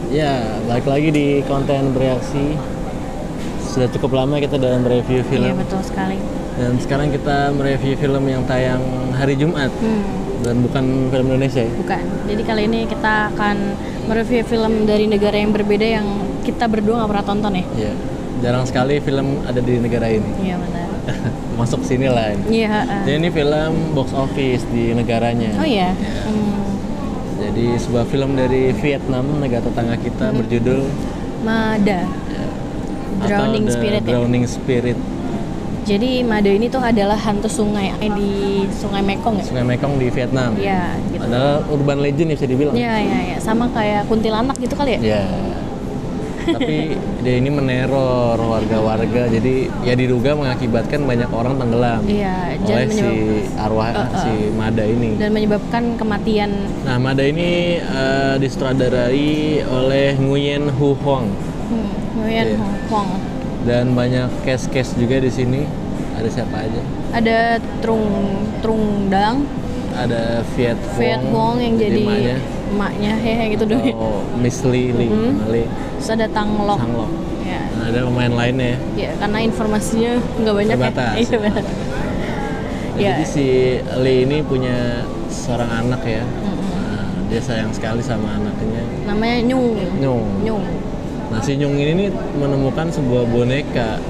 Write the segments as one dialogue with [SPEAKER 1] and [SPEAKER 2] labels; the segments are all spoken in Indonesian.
[SPEAKER 1] Ya, balik lagi di konten bereaksi. Sudah cukup lama kita dalam review film.
[SPEAKER 2] Iya, betul sekali.
[SPEAKER 1] Dan sekarang kita mereview film yang tayang hari Jumat. Dan bukan film Indonesia ya?
[SPEAKER 2] Bukan. Jadi kali ini kita akan mereview film dari negara yang berbeda yang kita berdua nggak pernah tonton ya.
[SPEAKER 1] Iya. Jarang sekali film ada di negara ini.
[SPEAKER 2] Iya, benar.
[SPEAKER 1] Masuk sini lah ini.
[SPEAKER 2] Iya.
[SPEAKER 1] Jadi ini film box office di negaranya.
[SPEAKER 2] Oh iya.
[SPEAKER 1] Ya. Jadi sebuah film dari Vietnam, negara tetangga kita, berjudul
[SPEAKER 2] Mada.
[SPEAKER 1] ya,
[SPEAKER 2] Drowning
[SPEAKER 1] atau The
[SPEAKER 2] Spirit ya.
[SPEAKER 1] Drowning Spirit.
[SPEAKER 2] Jadi Mada ini tuh adalah hantu sungai di Sungai Mekong ya.
[SPEAKER 1] Sungai Mekong di Vietnam.
[SPEAKER 2] Iya, gitu.
[SPEAKER 1] Adalah urban legend ya bisa dibilang.
[SPEAKER 2] Iya. Sama kayak kuntilanak gitu kali ya.
[SPEAKER 1] Ya. Tapi dia ini meneror warga-warga, jadi ya diduga mengakibatkan banyak orang tenggelam
[SPEAKER 2] Iya,
[SPEAKER 1] oleh si arwah si Mada ini.
[SPEAKER 2] Dan menyebabkan kematian.
[SPEAKER 1] Nah, Mada ini disutradarai oleh Nguyen Hu Hoang
[SPEAKER 2] Nguyen
[SPEAKER 1] Iya.
[SPEAKER 2] Hu Hoang.
[SPEAKER 1] dan banyak cast juga di sini. Ada siapa aja?
[SPEAKER 2] Ada Trung Dang,
[SPEAKER 1] Ada Viet
[SPEAKER 2] Wong yang jadi
[SPEAKER 1] emaknya.
[SPEAKER 2] emaknya gitu dong.
[SPEAKER 1] Oh, Miss Lee Lee.
[SPEAKER 2] Terus ada Tang Lok.
[SPEAKER 1] Sanglok.
[SPEAKER 2] Ya.
[SPEAKER 1] Nah, ada pemain lainnya.
[SPEAKER 2] Ya, karena informasinya nggak banyak
[SPEAKER 1] Terbatas.
[SPEAKER 2] ya. Iya benar.
[SPEAKER 1] Nah,
[SPEAKER 2] Ya.
[SPEAKER 1] Jadi si Lee ini punya seorang anak ya. Nah, dia sayang sekali sama anaknya.
[SPEAKER 2] Namanya Nyung.
[SPEAKER 1] Nyung. Nah, si Nyung ini nih menemukan sebuah boneka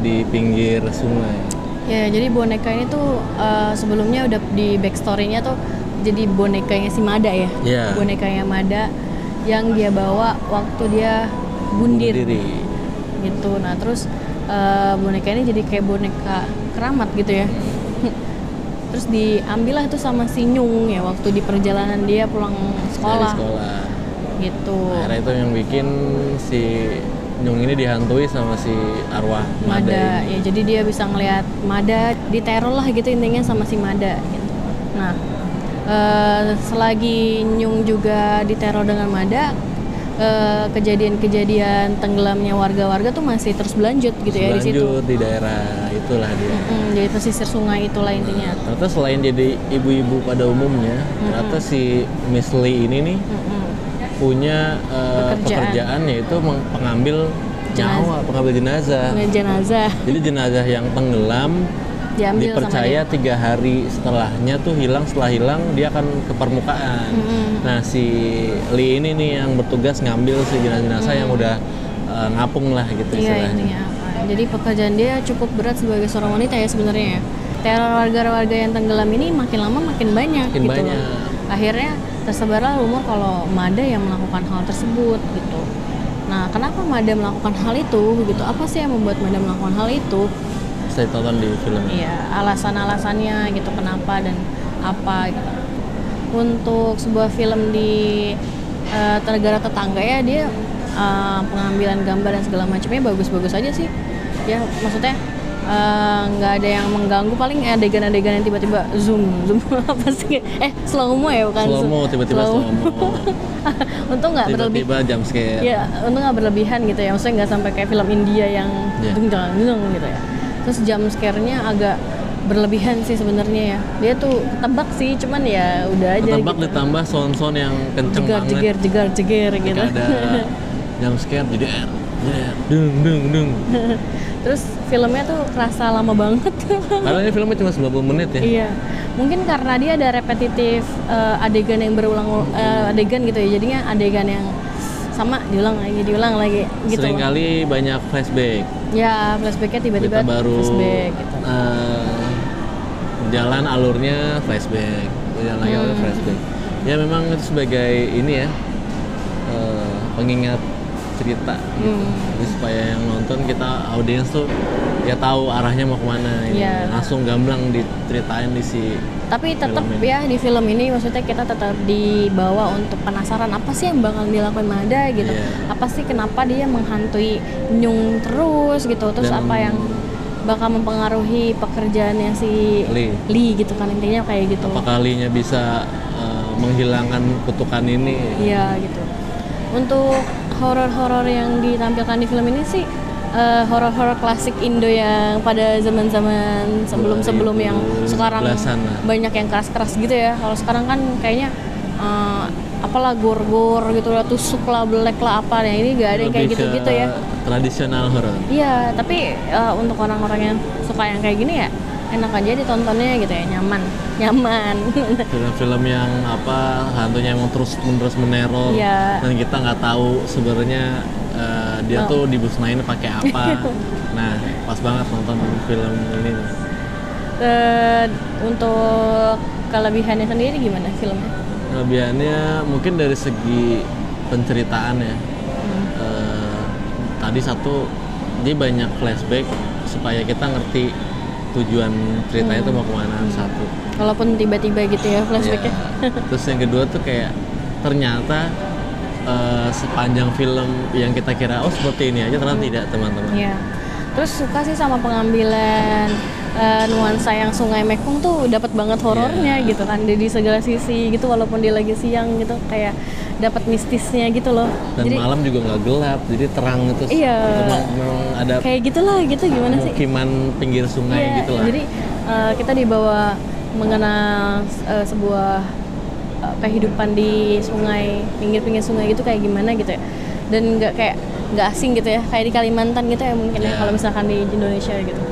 [SPEAKER 1] di pinggir sungai.
[SPEAKER 2] Ya, jadi boneka ini tuh sebelumnya udah di backstory-nya tuh jadi bonekanya si Mada ya.
[SPEAKER 1] Iya.
[SPEAKER 2] Bonekanya Mada yang dia bawa waktu dia bundir.
[SPEAKER 1] Diri.
[SPEAKER 2] Gitu. Nah, terus boneka ini jadi kayak boneka keramat gitu ya. Terus diambil lah tuh sama si Nyung ya waktu di perjalanan dia pulang
[SPEAKER 1] Dari
[SPEAKER 2] sekolah.
[SPEAKER 1] sekolah.
[SPEAKER 2] Gitu.
[SPEAKER 1] Akhirnya itu yang bikin si Nyung ini dihantui sama si arwah Mada ini.
[SPEAKER 2] Ya, jadi dia bisa ngelihat Mada diteror lah gitu intinya sama si Mada gitu. Nah, selagi Nyung juga diteror dengan Mada, kejadian-kejadian tenggelamnya warga-warga tuh masih terus berlanjut gitu ya di situ.
[SPEAKER 1] Lanjut di daerah itulah dia.
[SPEAKER 2] Jadi pesisir sungai itulah intinya.
[SPEAKER 1] Ternyata selain jadi ibu-ibu pada umumnya, ternyata si Miss Lee ini nih punya pekerjaan yaitu pengambil nyawa, pengambil jenazah.
[SPEAKER 2] Jenazah
[SPEAKER 1] Jadi jenazah yang tenggelam
[SPEAKER 2] diambil
[SPEAKER 1] dipercaya
[SPEAKER 2] sama dia.
[SPEAKER 1] 3 hari setelahnya tuh setelah hilang dia akan ke permukaan. Nah, si Lee ini nih yang bertugas ngambil si jenazah yang udah ngapung lah gitu
[SPEAKER 2] Iya,
[SPEAKER 1] istilahnya.
[SPEAKER 2] intinya apa. Jadi pekerjaan dia cukup berat sebagai seorang wanita ya sebenarnya ya. Teror warga-warga yang tenggelam ini makin lama makin banyak
[SPEAKER 1] Makin
[SPEAKER 2] gitu.
[SPEAKER 1] banyak.
[SPEAKER 2] Akhirnya tersebarlah rumor kalau Mada yang melakukan hal tersebut gitu. Nah, kenapa Mada melakukan hal itu gitu? Apa sih yang membuat Mada melakukan hal itu?
[SPEAKER 1] Saya tonton di film.
[SPEAKER 2] Iya, alasan-alasannya gitu kenapa dan apa gitu. Untuk sebuah film di negara tetangga ya dia pengambilan gambar dan segala macamnya bagus-bagus aja sih. Ya, maksudnya nggak ada yang mengganggu, paling adegan-adegan yang tiba-tiba zoom apa sih? Slow mo ya bukan
[SPEAKER 1] Slow mo, tiba-tiba slow mo.
[SPEAKER 2] Untung nggak berlebih.
[SPEAKER 1] Tiba-tiba jump scare.
[SPEAKER 2] Ya, untung nggak berlebihan gitu ya. Maksudnya nggak sampai kayak film India yang dung gitu ya. Terus jump scare-nya agak berlebihan sih sebenarnya ya. Dia tuh ketebak sih, cuman ya udah aja.
[SPEAKER 1] Ketebak
[SPEAKER 2] gitu.
[SPEAKER 1] ditambah sound-sound yang kenceng banget.
[SPEAKER 2] Jeger gitu.
[SPEAKER 1] Ada jump scare jadi dung.
[SPEAKER 2] Terus filmnya tuh kerasa lama banget.
[SPEAKER 1] Karena ini filmnya cuma 90 menit ya.
[SPEAKER 2] Iya. Mungkin karena dia ada repetitif adegan yang berulang adegan gitu ya. Jadinya adegan yang sama diulang lagi gitu.
[SPEAKER 1] Seringkali banyak flashback.
[SPEAKER 2] Ya, flashbacknya tiba-tiba
[SPEAKER 1] Kita baru
[SPEAKER 2] flashback gitu.
[SPEAKER 1] Jalan alurnya flashback, jalan lagi alurnya flashback. Ya memang itu sebagai ini ya pengingat cerita gitu. Jadi supaya yang nonton kita audiens tuh ya tahu arahnya mau kemana ini.
[SPEAKER 2] Iya.
[SPEAKER 1] Langsung gamblang diceritain di si.
[SPEAKER 2] Tapi tetap
[SPEAKER 1] film ini.
[SPEAKER 2] ya di film ini maksudnya kita tetap dibawa untuk penasaran apa sih yang bakal dilakukan Mada gitu.
[SPEAKER 1] Iya.
[SPEAKER 2] Apa sih kenapa dia menghantui Nyung terus gitu. Terus
[SPEAKER 1] Dan-
[SPEAKER 2] apa yang bakal mempengaruhi pekerjaannya si
[SPEAKER 1] Lee.
[SPEAKER 2] gitu kan intinya kayak gitu.
[SPEAKER 1] Apakah Lee-nya bisa menghilangkan kutukan ini?
[SPEAKER 2] Iya gitu. Untuk horor-horor yang ditampilkan di film ini sih horor-horor klasik Indo yang pada zaman-zaman sebelum-sebelum yang sekarang
[SPEAKER 1] 2012-an lah.
[SPEAKER 2] banyak yang keras-keras gitu ya. Kalau sekarang kan kayaknya apalah gor-gor gitu lah, tusuk lah, belek lah apa. Nah ini nggak ada yang kayak
[SPEAKER 1] Lebih ke
[SPEAKER 2] gitu-gitu ya.
[SPEAKER 1] tradisional horor.
[SPEAKER 2] Iya, tapi untuk orang-orang yang suka yang kayak gini ya enak aja ditontonnya gitu ya, nyaman.
[SPEAKER 1] Film-film yang apa hantunya emang terus meneror
[SPEAKER 2] Iya.
[SPEAKER 1] dan kita nggak tahu sebenarnya dia tuh dibusnain pakai apa. Nah pas banget nonton film ini nih.
[SPEAKER 2] Untuk kelebihannya sendiri gimana filmnya?
[SPEAKER 1] Kelebihannya mungkin dari segi penceritaan ya. Tadi satu dia banyak flashback supaya kita ngerti tujuan ceritanya tuh mau kemana. Satu.
[SPEAKER 2] Walaupun tiba-tiba gitu ya flashbacknya.
[SPEAKER 1] Ya. Terus yang kedua tuh kayak ternyata sepanjang film yang kita kira seperti ini aja ternyata tidak, teman-teman.
[SPEAKER 2] Iya. Terus suka sih sama pengambilan nuansa yang Sungai Mekong tuh dapat banget horornya gitu kan, di segala sisi gitu, walaupun dia lagi siang gitu kayak dapat mistisnya gitu loh.
[SPEAKER 1] Dan jadi, malam juga nggak gelap, jadi terang itu.
[SPEAKER 2] Iya.
[SPEAKER 1] Memang ada
[SPEAKER 2] kayak gitulah gitu, gimana sih?
[SPEAKER 1] Pemukiman pinggir sungai
[SPEAKER 2] iya,
[SPEAKER 1] gitulah.
[SPEAKER 2] Jadi kita dibawa mengenal sebuah kehidupan di sungai, pinggir-pinggir sungai gitu kayak gimana gitu ya. Dan nggak asing gitu ya, kayak di Kalimantan gitu ya mungkin ya kalau misalkan di Indonesia gitu.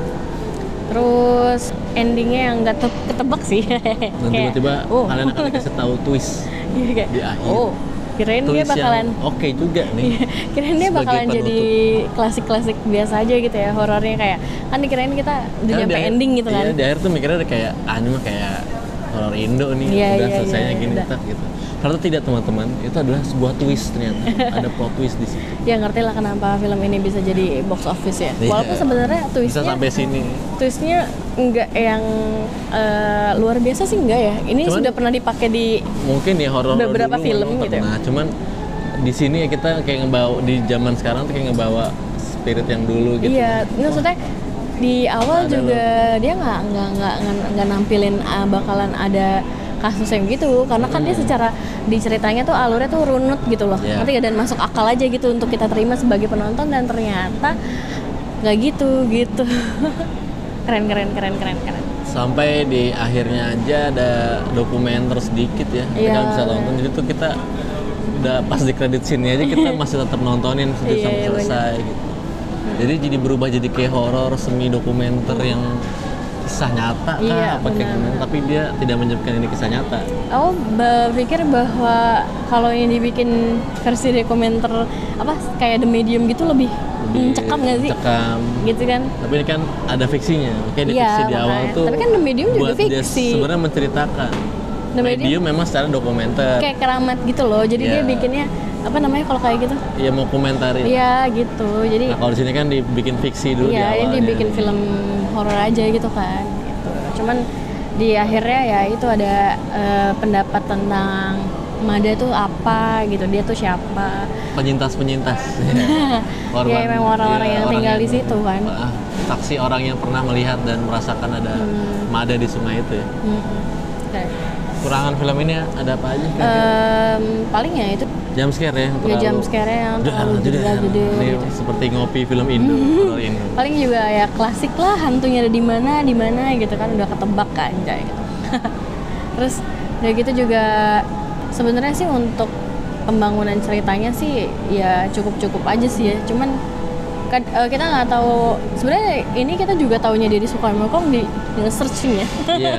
[SPEAKER 2] Terus endingnya yang nggak ketebak sih.
[SPEAKER 1] Dan tiba-tiba kalian akan dikasih tahu twist di akhir.
[SPEAKER 2] Kirain
[SPEAKER 1] twist
[SPEAKER 2] dia bakalan
[SPEAKER 1] oke juga nih.
[SPEAKER 2] Kirain dia bakalan jadi klasik-klasik biasa aja gitu ya, horornya kayak kan dikirain kita udah nyampe ending gitu kan.
[SPEAKER 1] Iya, di akhir tuh mikirnya udah kayak ini mah kayak horor Indo nih, udah selesainya gini tak gitu. Karena tidak, teman-teman, itu adalah sebuah twist ternyata. Ada plot twist di situ.
[SPEAKER 2] Ya ngerti lah kenapa film ini bisa jadi box office ya. Walaupun sebenarnya twistnya
[SPEAKER 1] bisa sampai sini.
[SPEAKER 2] Twistnya enggak yang luar biasa sih, enggak ya. Ini cuman, sudah pernah dipakai di
[SPEAKER 1] mungkin ya horor
[SPEAKER 2] beberapa film gitu.
[SPEAKER 1] Nah, cuman di sini ya kita kayak ngebawa di zaman sekarang tuh kayak ngebawa spirit yang dulu gitu.
[SPEAKER 2] Iya, maksudnya di awal juga dia nggak nampilin bakalan ada kasus yang gitu, karena kan dia secara di ceritanya tuh alurnya tuh runut gitu loh, nanti dan masuk akal aja gitu untuk kita terima sebagai penonton, dan ternyata nggak gitu keren
[SPEAKER 1] sampai di akhirnya aja ada dokumenter sedikit ya, kita bisa nonton. Jadi tuh kita udah pas di credit scene aja kita masih tetap nontonin sampai selesai gitu. Jadi berubah jadi kayak horor semi dokumenter yang kisah nyata apa kayak gimana, tapi dia tidak menyebutkan ini kisah nyata.
[SPEAKER 2] Aku berpikir bahwa kalau ini dibikin versi dokumenter apa kayak The Medium gitu lebih mencekam nggak sih?
[SPEAKER 1] Cekam.
[SPEAKER 2] Gitu kan?
[SPEAKER 1] Tapi ini kan ada fiksinya, kayak di fiksi di awal tuh.
[SPEAKER 2] Tapi kan The Medium juga fiksi.
[SPEAKER 1] Dia sebenarnya menceritakan. The Medium memang secara dokumenter.
[SPEAKER 2] Kayak keramat gitu loh, jadi dia bikinnya apa namanya kalau kayak gitu?
[SPEAKER 1] Iya, mau komentarin.
[SPEAKER 2] Iya gitu, jadi.
[SPEAKER 1] Nah kalau di sini kan dibikin fiksi dulu.
[SPEAKER 2] Iya, ini dibikin film horor aja gitu kan. Gitu. Cuman di akhirnya ya itu ada pendapat tentang Mada tuh apa gitu, dia tuh siapa?
[SPEAKER 1] Penyintas.
[SPEAKER 2] Korban. Ya memang orang-orang yang tinggal di situ kan.
[SPEAKER 1] Saksi orang yang pernah melihat dan merasakan ada Mada di sungai itu ya. Kurangan film ini ada apa aja?
[SPEAKER 2] Paling ya itu
[SPEAKER 1] jump scare ya.
[SPEAKER 2] Ya jump scare yang terlalu gede.
[SPEAKER 1] Ini gitu. Seperti ngopi film Indo, horor Indo.
[SPEAKER 2] Paling juga ya klasik lah, hantunya ada di mana gitu kan, udah ketebak kan kayak gitu. Terus dari gitu juga sebenarnya sih untuk pembangunan ceritanya sih ya cukup aja sih ya. Cuman kan kita nggak tahu sebenarnya, ini kita juga taunya dia di Sungai Mekong di searching ya.
[SPEAKER 1] Iya.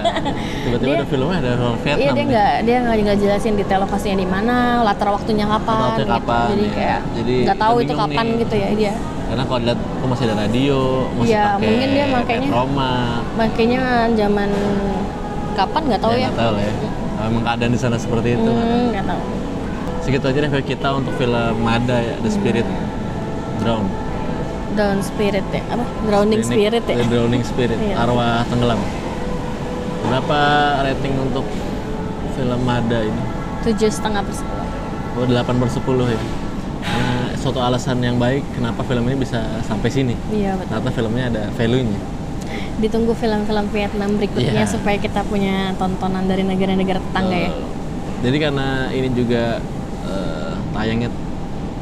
[SPEAKER 1] Tiba-tiba ada filmnya ada horor Vietnam.
[SPEAKER 2] Iya, dia nggak jelasin detail lokasinya di mana, latar waktunya kapan. Gitu. Jadi kayak nggak tahu itu kapan nih. Gitu ya dia.
[SPEAKER 1] Karena kalau lihat masih ada radio, masih pakai
[SPEAKER 2] mungkin dia makanya zaman kapan nggak tahu ya.
[SPEAKER 1] Nggak tahu ya. Memang keadaan di sana seperti itu.
[SPEAKER 2] Nggak tahu.
[SPEAKER 1] Segitu aja deh kita untuk film Mada ya, The Spirit
[SPEAKER 2] Down Spirit ya, apa? Drowning Spirit ya?
[SPEAKER 1] Drowning Spirit, arwah tenggelam. Berapa rating untuk film Mada ini?
[SPEAKER 2] 7,5/10.
[SPEAKER 1] Oh, 8/10 ya. Suatu alasan yang baik kenapa film ini bisa sampai sini.
[SPEAKER 2] Iya, betul.
[SPEAKER 1] Ternyata filmnya ada value-nya.
[SPEAKER 2] Ditunggu film-film Vietnam berikutnya supaya kita punya tontonan dari negara-negara tetangga ya.
[SPEAKER 1] Jadi karena ini juga tayangnya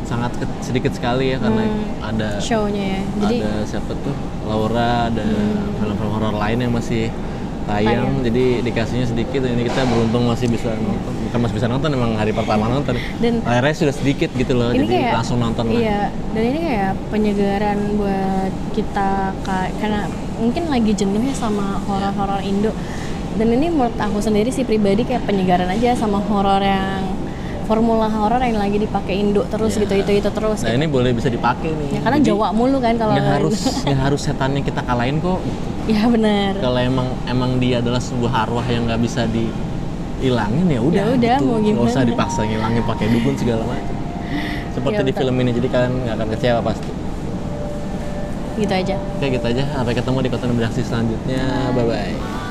[SPEAKER 1] sangat sedikit sekali ya, karena ada
[SPEAKER 2] show-nya ya. Jadi
[SPEAKER 1] ada siapa tuh, Laura, ada film-film horor lain yang masih tayang. Jadi dikasihnya sedikit. Ini kita beruntung masih bisa nonton. Bukan masih bisa nonton, emang hari pertama nonton. Dan layarnya sudah sedikit gitu loh.
[SPEAKER 2] Ini
[SPEAKER 1] jadi
[SPEAKER 2] kayak,
[SPEAKER 1] langsung nonton.
[SPEAKER 2] Iya. Dan ini kayak penyegaran buat kita karena mungkin lagi jenuh ya sama horor-horor Indo. Dan ini menurut aku sendiri sih pribadi kayak penyegaran aja sama horor yang formula horor yang lagi dipakai Indo terus gitu itu terus.
[SPEAKER 1] Nah,
[SPEAKER 2] gitu.
[SPEAKER 1] ini boleh bisa dipakai nih.
[SPEAKER 2] Ya, karena jadi, Jawa mulu kan kalau
[SPEAKER 1] nggak harus setannya kita kalahin kok.
[SPEAKER 2] Ya benar.
[SPEAKER 1] Kalau emang dia adalah sebuah arwah yang nggak bisa dihilangin ya udah gitu.
[SPEAKER 2] Mau gimana.
[SPEAKER 1] Nggak usah dipaksa ngilangin pakai dukun segala macam. Seperti di film ini, jadi kalian nggak akan kecewa pasti.
[SPEAKER 2] Gitu aja.
[SPEAKER 1] Oke, gitu aja. Sampai ketemu di Konten Beraksi selanjutnya. Bye bye.